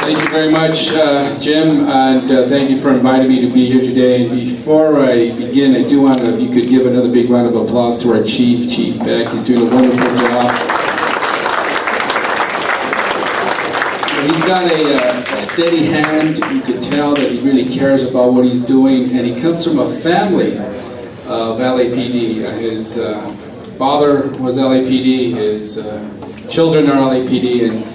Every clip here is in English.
Thank you very much, Jim, and thank you for inviting me to be here today. And before I begin, I do want to, if you could give another big round of applause to our Chief Beck. He's doing a wonderful job. He's got a steady hand. You could tell that he really cares about what he's doing, and he comes from a family of LAPD. His father was LAPD, his children are LAPD, and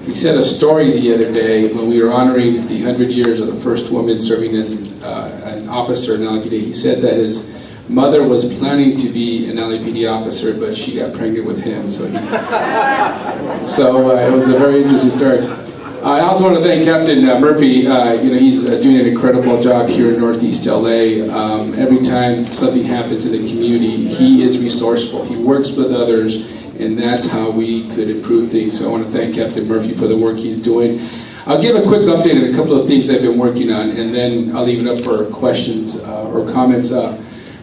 he said a story the other day when we were honoring the 100 years of the first woman serving as an officer in LAPD. He said that his mother was planning to be an LAPD officer, but she got pregnant with him. So, it was a very interesting story. I also want to thank Captain Murphy. He's doing an incredible job here in Northeast LA. Every time something happens in the community, he is resourceful. He works with others, and that's how we could improve things. So I want to thank Captain Murphy for the work he's doing. I'll give a quick update on a couple of things I've been working on, and then I'll leave it up for questions or comments.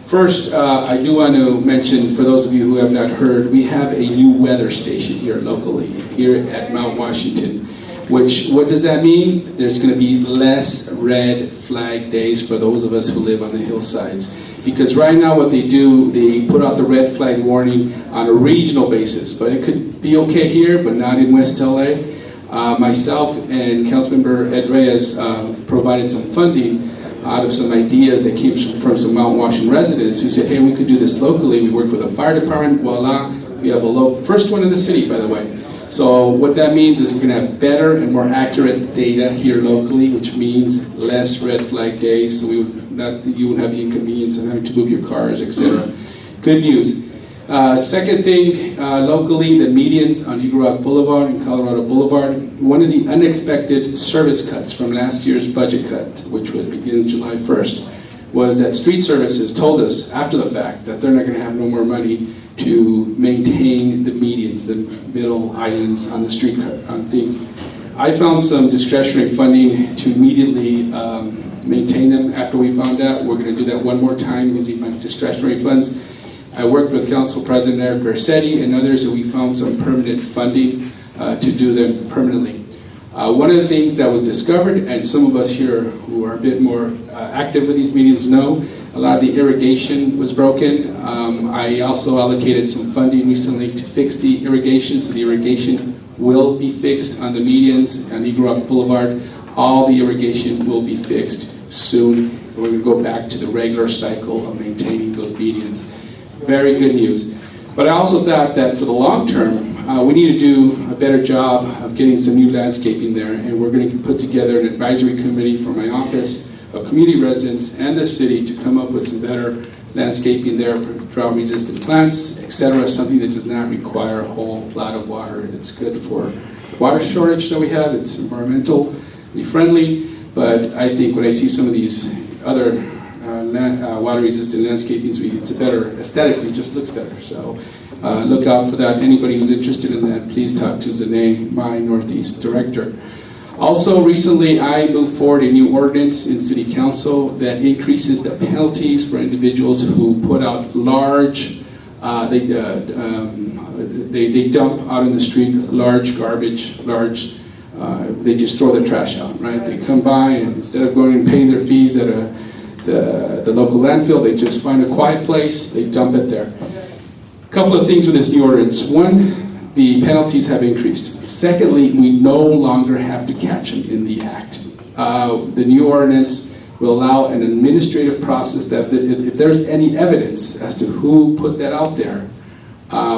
First, I do want to mention, for those of you who have not heard, we have a new weather station here locally, here at Mount Washington. What does that mean? There's going to be less red flag days for those of us who live on the hillsides. Because right now what they do, they put out the red flag warning on a regional basis, but it could be okay here, but not in West LA. Myself and Councilmember Ed Reyes provided some funding out of some ideas that came from some Mount Washington residents who said, hey, we could do this locally. We worked with the fire department, voila. We have a first one in the city, by the way. So what that means is we're going to have better and more accurate data here locally, which means less red flag days, so you wouldn't have the inconvenience of having to move your cars, etc. Good news. Second thing, locally, the medians on Eagle Rock Boulevard and Colorado Boulevard, one of the unexpected service cuts from last year's budget cut, which begins July 1st, was that street services told us after the fact that they're not going to have no more money to maintain the medians, the middle islands on the street on things. I found some discretionary funding to immediately maintain them after we found out. We're going to do that one more time using my discretionary funds. I worked with Council President Eric Garcetti and others, and we found some permanent funding to do them permanently. One of the things that was discovered, and some of us here who are a bit more active with these medians know, a lot of the irrigation was broken. I also allocated some funding recently to fix the irrigation, so the irrigation will be fixed on the medians on Eagle Rock Boulevard. All the irrigation will be fixed soon, and we're going to go back to the regular cycle of maintaining those medians. Very good news. But I also thought that for the long term, we need to do a better job of getting some new landscaping there, and we're going to put together an advisory committee for my office of community residents and the city to come up with some better landscaping there, drought-resistant plants, etc., something that does not require a whole lot of water. It's good for water shortage that we have. It's environmentally friendly, but I think when I see some of these other water-resistant landscapings, it's a better, aesthetically, just looks better. So look out for that. Anybody who's interested in that, please talk to Zane, my Northeast Director. Also, recently I moved forward a new ordinance in City Council that increases the penalties for individuals who put out large, they dump out in the street large garbage, they just throw their trash out, right? They come by and instead of going and paying their fees at the local landfill, they just find a quiet place, they dump it there. A couple of things with this new ordinance. One, the penalties have increased. Secondly, we no longer have to catch them in the act. The new ordinance will allow an administrative process that if there's any evidence as to who put that out there,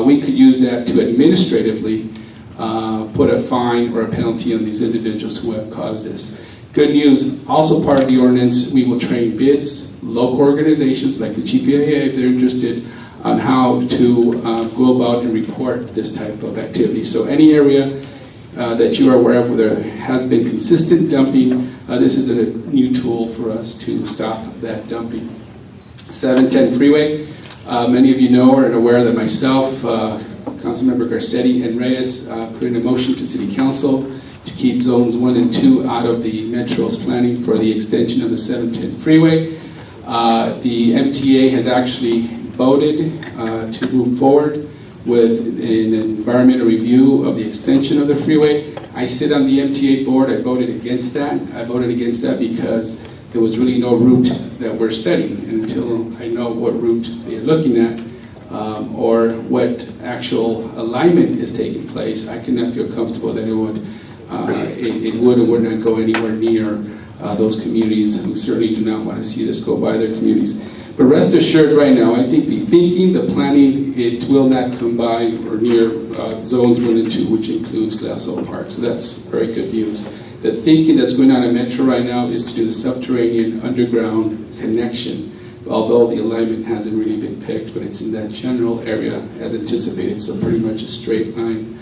we could use that to administratively put a fine or a penalty on these individuals who have caused this. Good news, also part of the ordinance, we will train bids, local organizations like the GPAA, if they're interested, on how to go about and report this type of activity. So any area that you are aware of where there has been consistent dumping, this is a new tool for us to stop that dumping. 710 Freeway, many of you know or are aware that myself, Councilmember Garcetti and Reyes put in a motion to City Council to keep zones 1 and 2 out of the Metro's planning for the extension of the 710 Freeway. The MTA has actually voted to move forward with an environmental review of the extension of the freeway. I sit on the MTA board. I voted against that. I voted against that because there was really no route that we're studying. And until I know what route they're looking at, or what actual alignment is taking place, I cannot feel comfortable that it would or would not go anywhere near those communities who certainly do not want to see this go by their communities. But rest assured right now, I think the thinking, the planning, it will not come by or near zones 1 and 2, which includes Glassell Park. So that's very good news. The thinking that's going on in Metro right now is to do the subterranean underground connection, although the alignment hasn't really been picked, but it's in that general area as anticipated, so pretty much a straight line.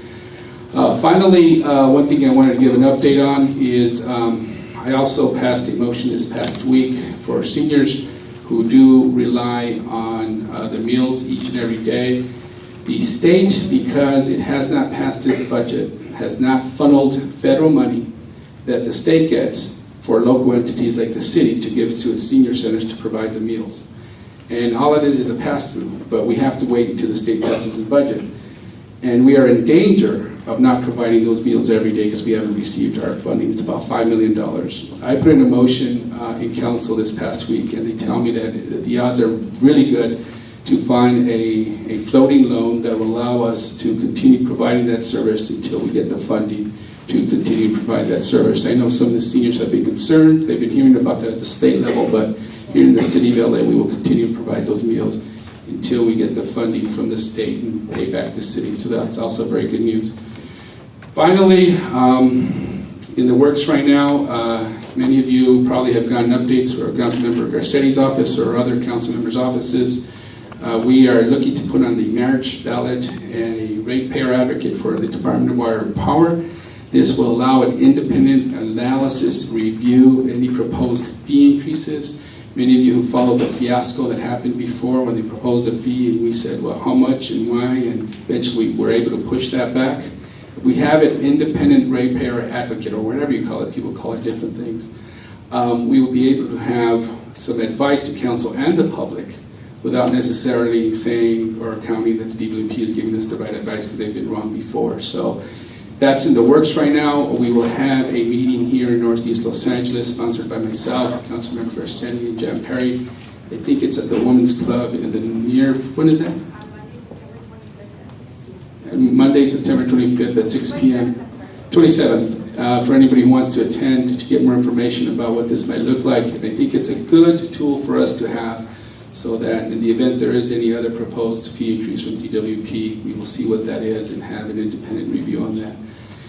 Finally, one thing I wanted to give an update on is I also passed a motion this past week for seniors who do rely on the meals each and every day. The state, because it has not passed its budget, has not funneled federal money that the state gets for local entities like the city to give to its senior centers to provide the meals. And all it is a pass-through, but we have to wait until the state passes its budget. And we are in danger of not providing those meals every day because we haven't received our funding. It's about $5 million. I put in a motion in council this past week, and they tell me that the odds are really good to find a floating loan that will allow us to continue providing that service until we get the funding to continue to provide that service. I know some of the seniors have been concerned. They've been hearing about that at the state level, but here in the city of LA, we will continue to provide those meals until we get the funding from the state and pay back the city. So that's also very good news. Finally, in the works right now, many of you probably have gotten updates for Councilmember Garcetti's office or other council members' offices. We are looking to put on the marriage ballot a ratepayer advocate for the Department of Water and Power. This will allow an independent analysis, review any proposed fee increases. Many of you who followed the fiasco that happened before when they proposed a fee and we said, well, how much and why, and eventually we were able to push that back. If we have an independent ratepayer advocate, or whatever you call it, people call it different things, we will be able to have some advice to council and the public without necessarily saying or counting that the DWP is giving us the right advice because they've been wrong before. So that's in the works right now. We will have a meeting here in Northeast Los Angeles, sponsored by myself, Councilmember Garcetti, and Jan Perry. I think it's at the Women's Club in the near, when is that? Monday, September 25th at 6 p.m. 27th, for anybody who wants to attend to get more information about what this might look like. And I think it's a good tool for us to have so that in the event there is any other proposed fee increase from DWP, we will see what that is and have an independent review on that.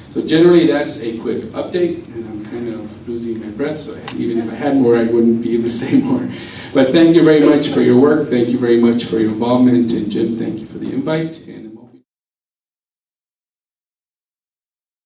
So generally that's a quick update, and I'm kind of losing my breath, so even if I had more, I wouldn't be able to say more. But thank you very much for your work. Thank you very much for your involvement, and Jim, thank you for the invite. And